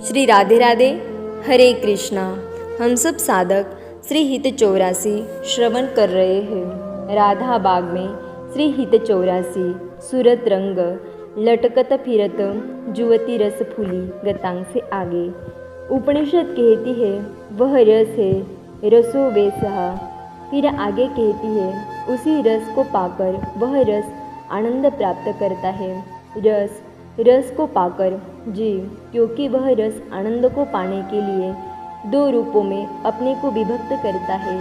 श्री राधे राधे, हरे कृष्णा। हम सब साधक श्री हित 84 श्रवण कर रहे हैं। राधा बाग में श्री हित 84 सूरत रंग लटकत फिरत जुवती रस फूली गतांग से आगे। उपनिषद कहती है वह रस है, रसो वे सहा। फिर आगे कहती है उसी रस को पाकर वह रस आनंद प्राप्त करता है। रस को पाकर जीव, क्योंकि वह रस आनंद को पाने के लिए दो रूपों में अपने को विभक्त करता है।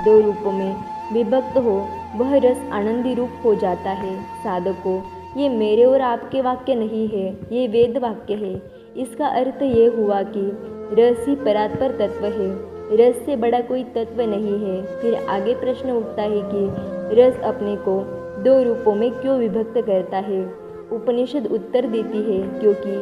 दो रूपों में विभक्त हो वह रस आनंदी रूप हो जाता है। साधकों, ये मेरे और आपके वाक्य नहीं है, ये वेद वाक्य है। इसका अर्थ ये हुआ कि रस ही परात्पर तत्व है, रस से बड़ा कोई तत्व नहीं है। फिर आगे प्रश्न उठता है कि रस अपने को दो रूपों में क्यों विभक्त करता है। उपनिषद उत्तर देती है क्योंकि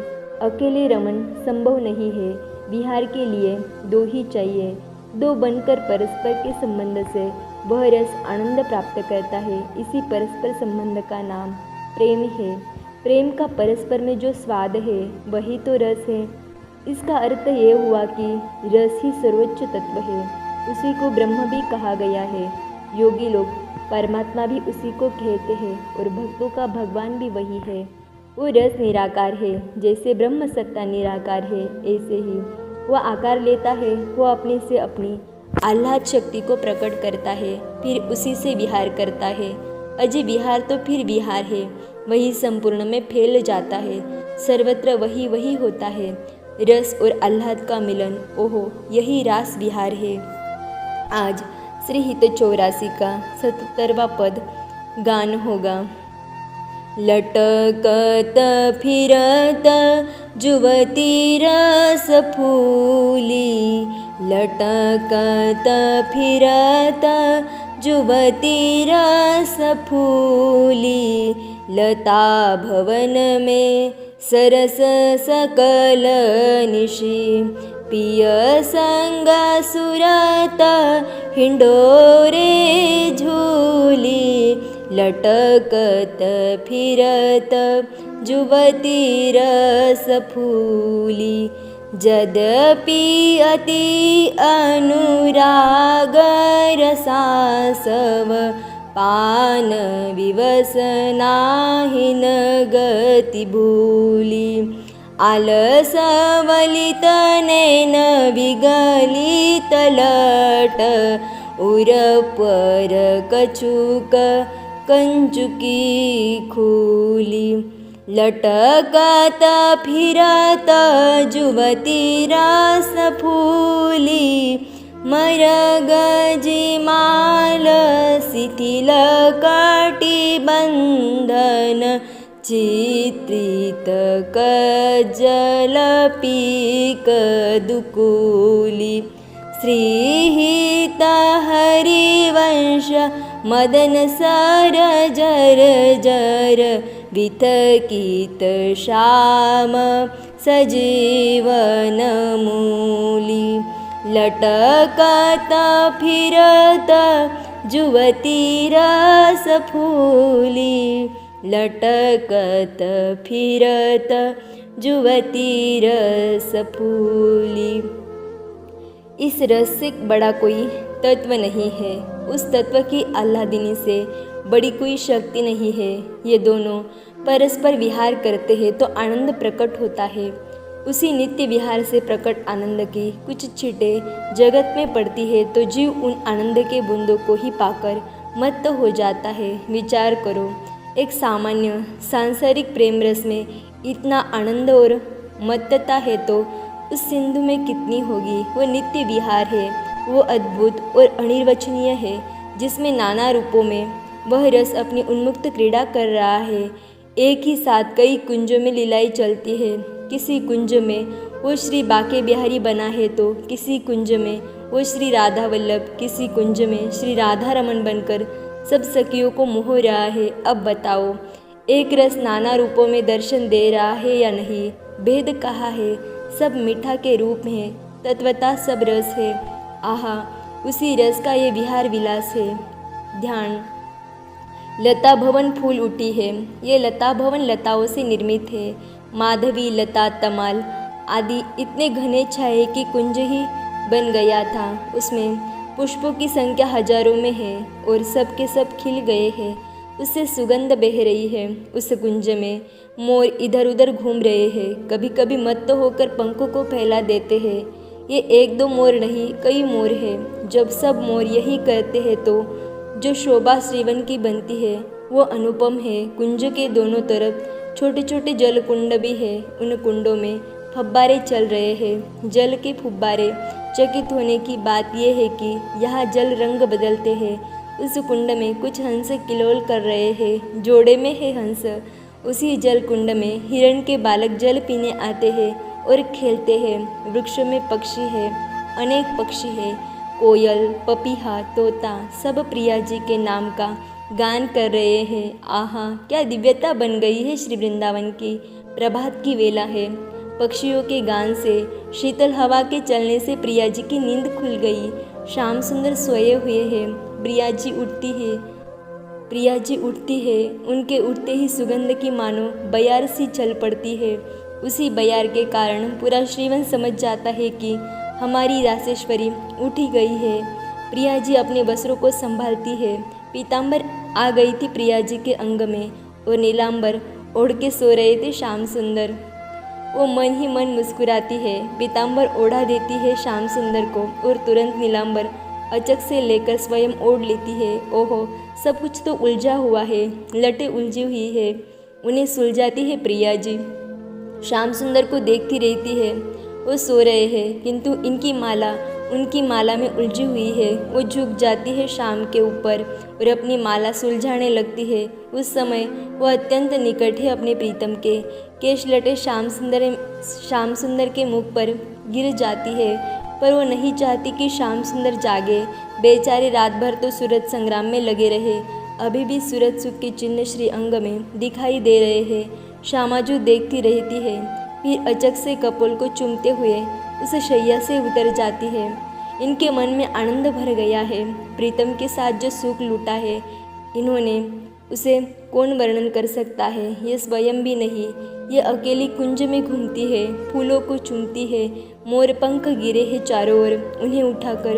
अकेले रमन संभव नहीं है, विहार के लिए दो ही चाहिए। दो बनकर परस्पर के संबंध से वह रस आनंद प्राप्त करता है। इसी परस्पर संबंध का नाम प्रेम है। प्रेम का परस्पर में जो स्वाद है वही तो रस है। इसका अर्थ ये हुआ कि रस ही सर्वोच्च तत्व है, उसी को ब्रह्म भी कहा गया है। योगी लोग परमात्मा भी उसी को कहते हैं और भक्तों का भगवान भी वही है। वो रस निराकार है, जैसे ब्रह्म सत्ता निराकार है ऐसे ही वह आकार लेता है। वह अपने से अपनी आह्लाद शक्ति को प्रकट करता है, फिर उसी से विहार करता है। अजय विहार तो फिर विहार है, वही संपूर्ण में फैल जाता है, सर्वत्र वही वही होता है। रस और आह्लाद का मिलन, ओहो यही रास विहार है। आज श्री हित 84 का 77वां पद गान होगा। लटकत फिरत जुवती रस फूली, लटकत फिरत जुवती रस फूली। लता भवन में सरस सकल निशी, पिय संग सुरत हिंडोरे झूली। लटकत फिरत जुवती रस फूली, यद्यपि अति अनुराग रसासव, पान विवस नाहिन गति भूली। आलस वलित नैन विगलित लट, उरपर कछुक कंचुकी खूली। लटकत फिरत जुवती रस फूली, मरग जिमाल शिथिल कटिबंधन, चित्रित कज्जल पीक दुकूली। श्रीहित हरिवंश मदन सर जर जर, विथकित श्याम सजीवन मूली। लटकत फिरत जुवती रस फूली, लटकत फिरत जुवती रस फूली। इस रस से बड़ा कोई तत्व नहीं है, उस तत्व की आह्लादिनी से बड़ी कोई शक्ति नहीं है। ये दोनों परस्पर विहार करते हैं तो आनंद प्रकट होता है। उसी नित्य विहार से प्रकट आनंद की कुछ छींटें जगत में पड़ती है तो जीव उन आनंद के बूंदों को ही पाकर मत्त हो जाता है। विचार करो, एक सामान्य सांसारिक प्रेम रस में इतना आनंद और मत्तता है तो उस सिंधु में कितनी होगी। वो नित्य विहार है, वो अद्भुत और अनिर्वचनीय है, जिसमें नाना रूपों में वह रस अपनी उन्मुक्त क्रीड़ा कर रहा है। एक ही साथ कई कुंजों में लीलाई चलती है। किसी कुंज में वो श्री बाके बिहारी बना है तो किसी कुंज में वो श्री राधा वल्लभ, किसी कुंज में श्री राधा रमन बनकर सब सखियों को मोह रहा है। अब बताओ, एक रस नाना रूपों में दर्शन दे रहा है या नहीं? भेद कहाँ है? सब मीठा के रूप में है, तत्वता सब रस है। आहा, उसी रस का ये विहार विलास है। ध्यान, लता भवन फूल उठी है। ये लता भवन लताओं से निर्मित है। माधवी, लता, तमाल आदि इतने घने छाए कि कुंज ही बन गया था। उसमें पुष्पों की संख्या हजारों में है और सब के सब खिल गए हैं। उससे सुगंध बह रही है। उस कुंज में मोर इधर उधर घूम रहे हैं, कभी कभी मत्त होकर पंखों को फैला देते हैं। ये एक दो मोर नहीं, कई मोर हैं। जब सब मोर यही करते हैं तो जो शोभा श्रीवन की बनती है वो अनुपम है। कुंज के दोनों तरफ छोटे छोटे जल कुंड भी है। उन कुंडों में फब्बारे चल रहे हैं। जल के फुब्बारे चकित होने की बात यह है कि यहाँ जल रंग बदलते हैं। उस कुंड में कुछ हंस किलोल कर रहे हैं, जोड़े में है हंस। उसी जल कुंड में हिरण के बालक जल पीने आते हैं और खेलते हैं। वृक्षों में पक्षी है, अनेक पक्षी है, कोयल, पपीहा, तोता, सब प्रिया जी के नाम का गान कर रहे हैं। आहा, क्या दिव्यता बन गई है श्री वृंदावन की। प्रभात की वेला है। पक्षियों के गान से, शीतल हवा के चलने से प्रिया जी की नींद खुल गई। श्याम सुंदर सोए हुए हैं। प्रिया जी उठती है। उनके उठते ही सुगंध की मानो बयार सी चल पड़ती है। उसी बयार के कारण पूरा श्रीवन समझ जाता है कि हमारी रासेश्वरी उठी गई है। प्रिया जी अपने वस्त्रों को संभालती है। पीताम्बर आ गई थी प्रिया जी के अंग में और नीलांबर ओढ़ के सो रहे थे श्याम सुंदर। वो मन ही मन मुस्कुराती है। पीताम्बर ओढ़ा देती है श्याम सुंदर को और तुरंत नीलांबर अचक से लेकर स्वयं ओढ़ लेती है। ओहो, सब कुछ तो उलझा हुआ है, लटें उलझी हुई है, उन्हें सुलझाती है प्रिया जी। श्याम सुंदर को देखती रहती है। वो सो रहे हैं किंतु उनकी माला में उलझी हुई है। वो झुक जाती है शाम के ऊपर और अपनी माला सुलझाने लगती है। उस समय वो अत्यंत निकट है अपने प्रीतम के। केश लटे श्याम सुंदर के मुख पर गिर जाती है, पर वो नहीं चाहती कि श्याम सुंदर जागे। बेचारे रात भर तो सूरज संग्राम में लगे रहे। अभी भी सूरज सुख के चिन्ह श्री अंग में दिखाई दे रहे हैं। श्यामाजू देखती रहती है, फिर अचक से कपोल को चूमते हुए उस शैया से उतर जाती है। इनके मन में आनंद भर गया है। प्रीतम के साथ जो सुख लूटा है इन्होंने, उसे कौन वर्णन कर सकता है। ये स्वयं भी नहीं, ये अकेली कुंज में घूमती है, फूलों को चूमती है। मोर पंख गिरे हैं चारों ओर, उन्हें उठाकर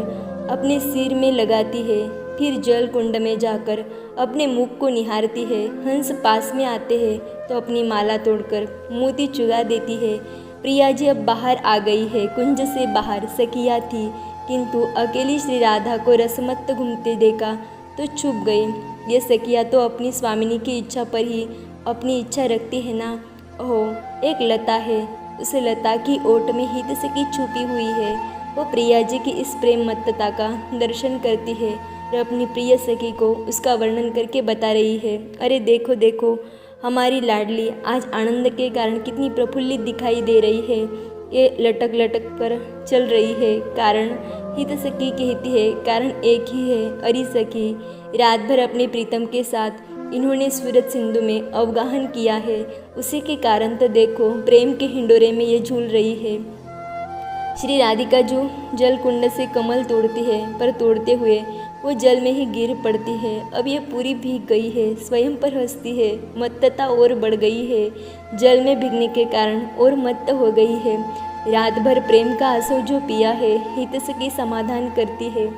अपने सिर में लगाती है। फिर जल कुंड में जाकर अपने मुख को निहारती है। हंस पास में आते हैं तो अपनी माला तोड़कर मोती चुगा देती है। प्रिया जी अब बाहर आ गई है। कुंज से बाहर सखिया थी, किंतु अकेली श्री राधा को रसमत्त घूमते देखा तो छुप गई। ये सखिया तो अपनी स्वामिनी की इच्छा पर ही अपनी इच्छा रखती है ना। ओह, एक लता है, उस लता की ओट में हित सखी छुपी हुई है। वो प्रिया जी की इस प्रेम मत्तता का दर्शन करती है और अपनी प्रिय सखी को उसका वर्णन करके बता रही है। अरे देखो देखो, हमारी लाडली आज आनंद के कारण कितनी प्रफुल्लित दिखाई दे रही है। ये लटक लटक कर चल रही है। कारण हित सखी कहती है, कारण एक ही है, अरी सखी। रात भर अपने प्रीतम के साथ इन्होंने सूरज सिंधु में अवगाहन किया है। उसी के कारण तो देखो प्रेम के हिंडोरे में ये झूल रही है। श्री राधिका जो जल कुंड से कमल तोड़ती है, पर तोड़ते हुए वो जल में ही गिर पड़ती है। अब ये पूरी भीग गई है, स्वयं पर हंसती है। मत्तता और बढ़ गई है। जल में भीगने के कारण और मत्त हो गई है। रात भर प्रेम का आंसू जो पिया है, हित सखी समाधान करती है।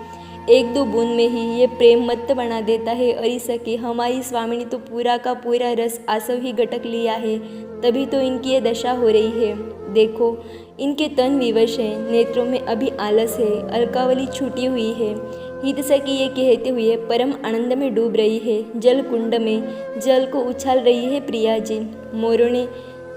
एक दो बूंद में ही ये प्रेम मत्त बना देता है। अरे सखी, हमारी स्वामिनी तो पूरा का पूरा रस आसव ही गटक लिया है, तभी तो इनकी ये दशा हो रही है। देखो, इनके तन विवश है, नेत्रों में अभी आलस है, अलकावली छूटी हुई है। हित सखी ये कहते हुए परम आनंद में डूब रही है। जल कुंड में जल को उछाल रही है प्रिया जी। मोरों ने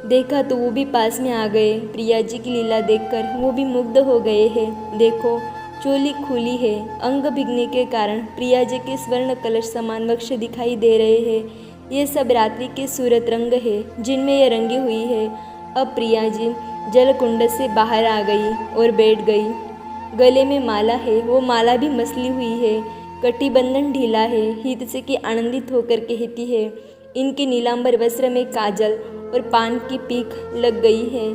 देखा तो वो भी पास में आ गए। प्रिया जी की लीला देखकर वो भी मुग्ध हो गए हैं। देखो, चोली खुली है, अंग भीगने के कारण प्रिया जी के स्वर्ण कलश समान वक्ष दिखाई दे रहे हैं। ये सब रात्रि के सूरत रंग है जिनमें ये रंगी हुई है। अब प्रिया जी जल कुंड से बाहर आ गई और बैठ गई। गले में माला है, वो माला भी मसली हुई है, कटिबंधन ढीला है। हित से की आनंदित होकर कहती है, इनके नीलांबर वस्त्र में काजल और पान की पीक लग गई है।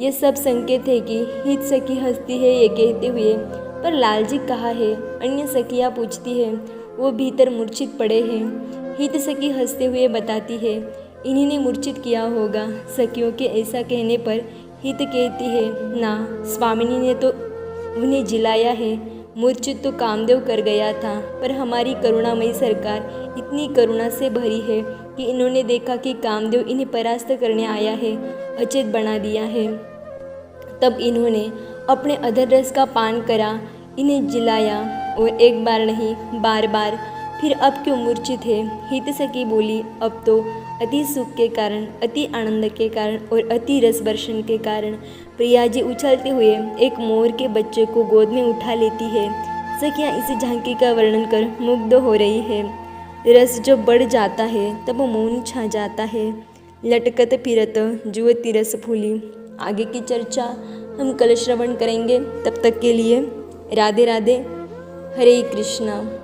ये सब संकेत है कि हित सखी हंसती है ये कहते हुए। पर लालजी कहाँ है? अन्य सखियाँ पूछती है। वो भीतर मूर्छित पड़े हैं। हित सखी हंसते हुए बताती है, इन्हीं ने मूर्छित किया होगा। सखियों के ऐसा कहने पर हित कहती है, ना, स्वामिनी ने तो उन्हें जिलाया है। मूर्छित तो कामदेव कर गया था, पर हमारी करुणामयी सरकार इतनी करुणा से भरी है कि इन्होंने देखा कि कामदेव इन्हें परास्त करने आया है, अचेत बना दिया है। तब इन्होंने अपने अधर रस का पान करा, इन्हें जिलाया, और एक बार नहीं, बार बार। फिर अब क्यों मूर्छित है? हित सखी बोली, अब तो अति सुख के कारण, अति आनंद के कारण और अति रस वर्षण के कारण। प्रिया जी उछलते हुए एक मोर के बच्चे को गोद में उठा लेती है। सखियाँ इस झांकी का वर्णन कर मुग्ध हो रही है। रस जब बढ़ जाता है तब मौन छा जाता है। लटकत फिरत जुवती रस फूली। आगे की चर्चा हम कल श्रवण करेंगे। तब तक के लिए राधे राधे, हरे कृष्णा।